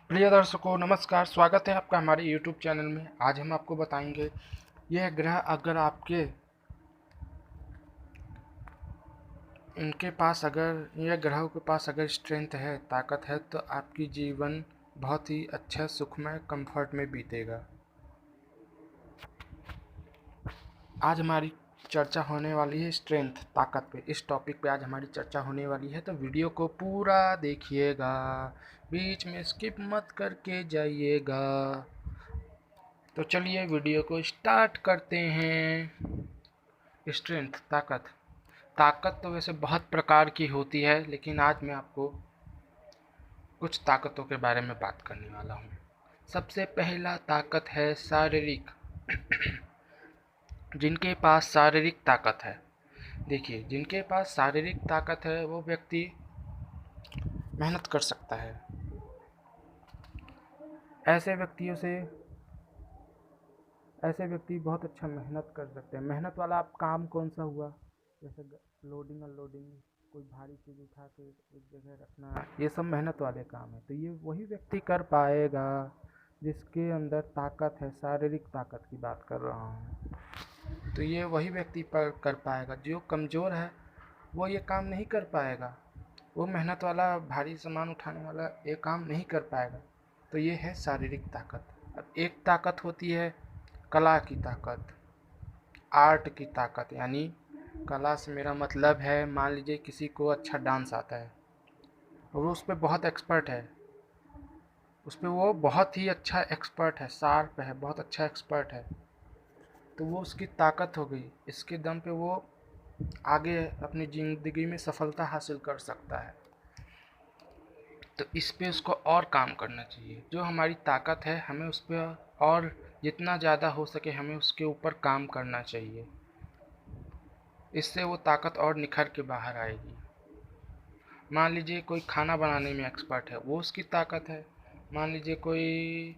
प्रिय दर्शकों नमस्कार, स्वागत है आपका हमारे YouTube चैनल में। आज हम आपको बताएंगे यह ग्रह अगर आपके इनके पास अगर यह ग्रहों के पास अगर स्ट्रेंथ है, ताकत है, तो आपकी जीवन बहुत ही अच्छा सुखमय कंफर्ट में बीतेगा। आज हमारी चर्चा होने वाली है स्ट्रेंथ, ताकत पे। इस टॉपिक पे आज हमारी चर्चा होने वाली है, तो वीडियो को पूरा देखिएगा, बीच में स्किप मत करके जाइएगा। तो चलिए वीडियो को स्टार्ट करते हैं। स्ट्रेंथ, ताकत। ताकत तो वैसे बहुत प्रकार की होती है, लेकिन आज मैं आपको कुछ ताकतों के बारे में बात करने वाला हूँ। सबसे पहला ताकत है शारीरिक। जिनके पास शारीरिक ताकत है, देखिए, जिनके पास शारीरिक ताकत है वो व्यक्ति मेहनत कर सकता है। ऐसे व्यक्तियों से ऐसे व्यक्ति बहुत अच्छा मेहनत कर सकते हैं। मेहनत वाला आप काम कौन सा हुआ, जैसे लोडिंग अनलोडिंग, कोई भारी चीज़ उठा के एक जगह रखना, ये सब मेहनत वाले काम है। तो ये वही व्यक्ति कर पाएगा जिसके अंदर ताकत है। शारीरिक ताकत की बात कर रहा हूँ, तो ये वही व्यक्ति पर कर पाएगा। जो कमज़ोर है वो ये काम नहीं कर पाएगा, वो मेहनत वाला भारी सामान उठाने वाला ये काम नहीं कर पाएगा। तो ये है शारीरिक ताकत। अब एक ताकत होती है कला की ताकत, आर्ट की ताकत। यानी कला से मेरा मतलब है, मान लीजिए किसी को अच्छा डांस आता है और वो उस पर बहुत एक्सपर्ट है, उस पर वो बहुत ही अच्छा एक्सपर्ट है, शार्प है, बहुत अच्छा एक्सपर्ट है, तो वो उसकी ताकत हो गई। इसके दम पे वो आगे अपनी ज़िंदगी में सफलता हासिल कर सकता है। तो इस पे उसको और काम करना चाहिए। जो हमारी ताकत है हमें उस पर और जितना ज़्यादा हो सके हमें उसके ऊपर काम करना चाहिए। इससे वो ताकत और निखर के बाहर आएगी। मान लीजिए कोई खाना बनाने में एक्सपर्ट है, वो उसकी ताकत है। मान लीजिए कोई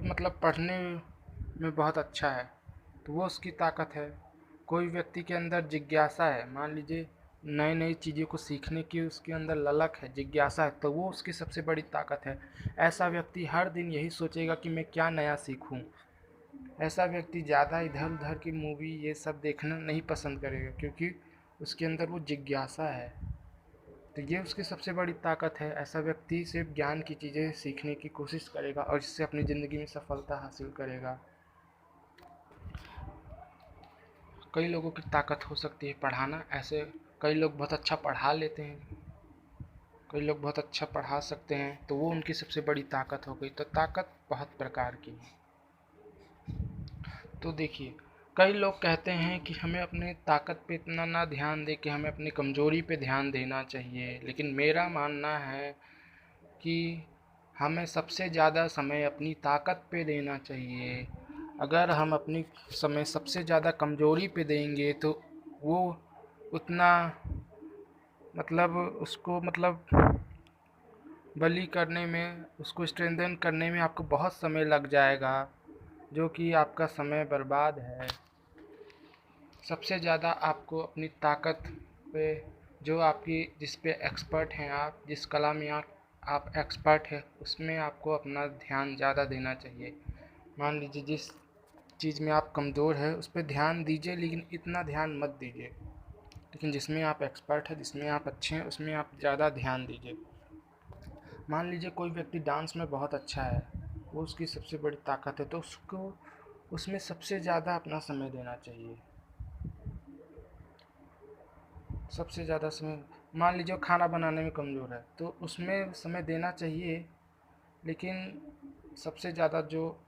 मतलब पढ़ने में बहुत अच्छा है, तो वो उसकी ताकत है। कोई व्यक्ति के अंदर जिज्ञासा है, मान लीजिए नई नई चीज़ों को सीखने की उसके अंदर ललक है, जिज्ञासा है, तो वो उसकी सबसे बड़ी ताकत है। ऐसा व्यक्ति हर दिन यही सोचेगा कि मैं क्या नया सीखूं। ऐसा व्यक्ति ज़्यादा इधर उधर की मूवी ये सब देखना नहीं पसंद करेगा, क्योंकि उसके अंदर वो जिज्ञासा है। तो ये उसकी सबसे बड़ी ताकत है। ऐसा व्यक्ति सिर्फ ज्ञान की चीज़ें सीखने की कोशिश करेगा और इससे अपनी ज़िंदगी में सफलता हासिल करेगा। कई लोगों की ताकत हो सकती है पढ़ाना। ऐसे कई लोग बहुत अच्छा पढ़ा लेते हैं, कई लोग बहुत अच्छा पढ़ा सकते हैं, तो वो उनकी सबसे बड़ी ताकत हो गई। तो ताकत बहुत प्रकार की है। तो देखिए, कई लोग कहते हैं कि हमें अपने ताकत पे इतना ना ध्यान दे कि हमें अपनी कमज़ोरी पे ध्यान देना चाहिए, लेकिन मेरा मानना है कि हमें सबसे ज़्यादा समय अपनी ताकत पे देना चाहिए। अगर हम अपनी समय सबसे ज़्यादा कमज़ोरी पे देंगे तो वो उतना उसको बली करने में, उसको स्ट्रेंथन करने में आपको बहुत समय लग जाएगा, जो कि आपका समय बर्बाद है। सबसे ज़्यादा आपको अपनी ताकत पे, जो आपकी जिस पे एक्सपर्ट हैं आप, जिस कला में आप एक्सपर्ट हैं, उसमें आपको अपना ध्यान ज़्यादा देना चाहिए। मान लीजिए जिस चीज़ में आप कमज़ोर है उस पर ध्यान दीजिए, लेकिन इतना ध्यान मत दीजिए। लेकिन जिसमें आप एक्सपर्ट हैं, जिसमें आप अच्छे हैं, उसमें आप ज़्यादा ध्यान दीजिए। मान लीजिए कोई व्यक्ति डांस में बहुत अच्छा है, वो उसकी सबसे बड़ी ताकत है, तो उसको उसमें सबसे ज़्यादा अपना समय देना चाहिए। सबसे ज़्यादा समय, मान लीजिए खाना बनाने में कमज़ोर है तो उसमें समय देना चाहिए, लेकिन सबसे ज़्यादा जो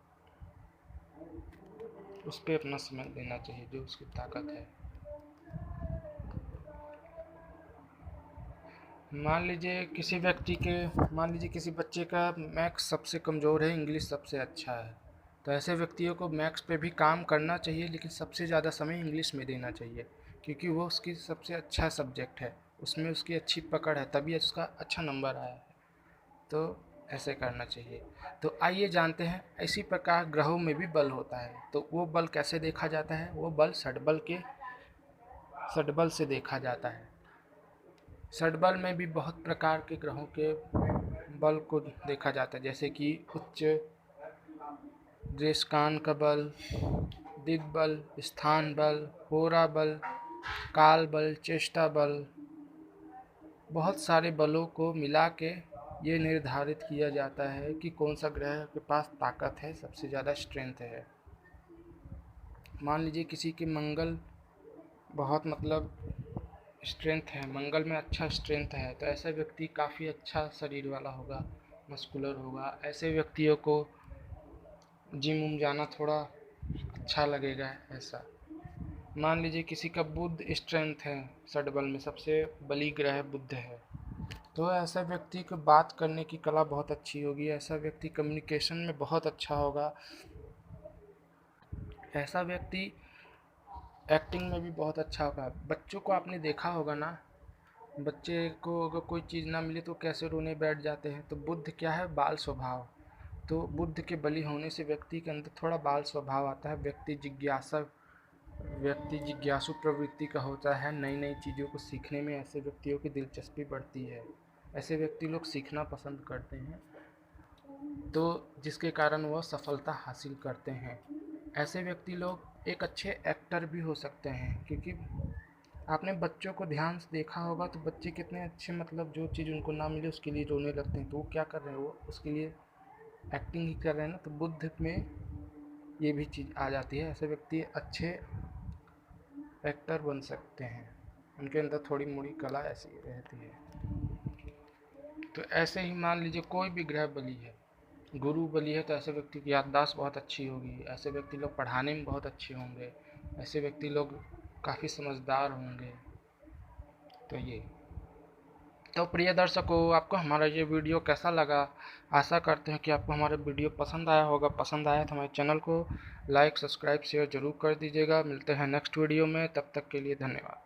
उस पर अपना समय देना चाहिए जो उसकी ताकत है। मान लीजिए किसी बच्चे का मैथ्स सबसे कमज़ोर है, इंग्लिश सबसे अच्छा है, तो ऐसे व्यक्तियों को मैथ्स पे भी काम करना चाहिए, लेकिन सबसे ज़्यादा समय इंग्लिश में देना चाहिए, क्योंकि वो उसकी सबसे अच्छा सब्जेक्ट है, उसमें उसकी अच्छी पकड़ है, तभी उसका अच्छा नंबर आया है। तो ऐसे करना चाहिए। तो आइए जानते हैं इसी प्रकार ग्रहों में भी बल होता है। तो वो बल कैसे देखा जाता है? वो बल षटबल से देखा जाता है। षटबल में भी बहुत प्रकार के ग्रहों के बल को देखा जाता है, जैसे कि उच्च देशकान का बल, दिग्बल, स्थान बल, होरा बल, काल बल, चेष्टा बल, बहुत सारे बलों को मिला के ये निर्धारित किया जाता है कि कौन सा ग्रह के पास ताकत है, सबसे ज़्यादा स्ट्रेंथ है। मान लीजिए किसी के मंगल बहुत स्ट्रेंथ है, मंगल में अच्छा स्ट्रेंथ है, तो ऐसा व्यक्ति काफ़ी अच्छा शरीर वाला होगा, मस्कुलर होगा। ऐसे व्यक्तियों को जिम उम जाना थोड़ा अच्छा लगेगा। ऐसा मान लीजिए किसी का बुध स्ट्रेंथ है, षटबल में सबसे बली ग्रह बुध है, तो ऐसा व्यक्ति को बात करने की कला बहुत अच्छी होगी, ऐसा व्यक्ति कम्युनिकेशन में बहुत अच्छा होगा, ऐसा व्यक्ति एक्टिंग में भी बहुत अच्छा होगा। बच्चों को आपने देखा होगा ना, बच्चे को अगर कोई चीज़ ना मिले तो कैसे रोने बैठ जाते हैं। तो बुद्ध क्या है? बाल स्वभाव। तो बुद्ध के बलि होने से व्यक्ति के अंदर थोड़ा बाल स्वभाव आता है, व्यक्ति जिज्ञासु प्रवृत्ति का होता है, नई नई चीज़ों को सीखने में ऐसे व्यक्तियों की दिलचस्पी बढ़ती है। ऐसे व्यक्ति लोग सीखना पसंद करते हैं, तो जिसके कारण वह सफलता हासिल करते हैं। ऐसे व्यक्ति लोग एक अच्छे एक्टर भी हो सकते हैं, क्योंकि आपने बच्चों को ध्यान से देखा होगा तो बच्चे कितने अच्छे जो चीज़ उनको ना मिले उसके लिए रोने लगते हैं, तो वो क्या कर रहे हैं? वो उसके लिए एक्टिंग ही कर रहे हैं ना। तो बुद्ध में ये भी चीज़ आ जाती है, ऐसे व्यक्ति अच्छे एक्टर बन सकते हैं, उनके अंदर थोड़ी मोड़ी कला ऐसी रहती है। तो ऐसे ही मान लीजिए कोई भी ग्रह बली है, गुरु बली है, तो ऐसे व्यक्ति की याददाश्त बहुत अच्छी होगी, ऐसे व्यक्ति लोग पढ़ाने में बहुत अच्छे होंगे, ऐसे व्यक्ति लोग काफ़ी समझदार होंगे। तो प्रिय दर्शकों, आपको हमारा ये वीडियो कैसा लगा? आशा करते हैं कि आपको हमारा वीडियो पसंद आया होगा। पसंद आया तो हमारे चैनल को लाइक, सब्सक्राइब, शेयर जरूर कर दीजिएगा। मिलते हैं नेक्स्ट वीडियो में, तब तक के लिए धन्यवाद।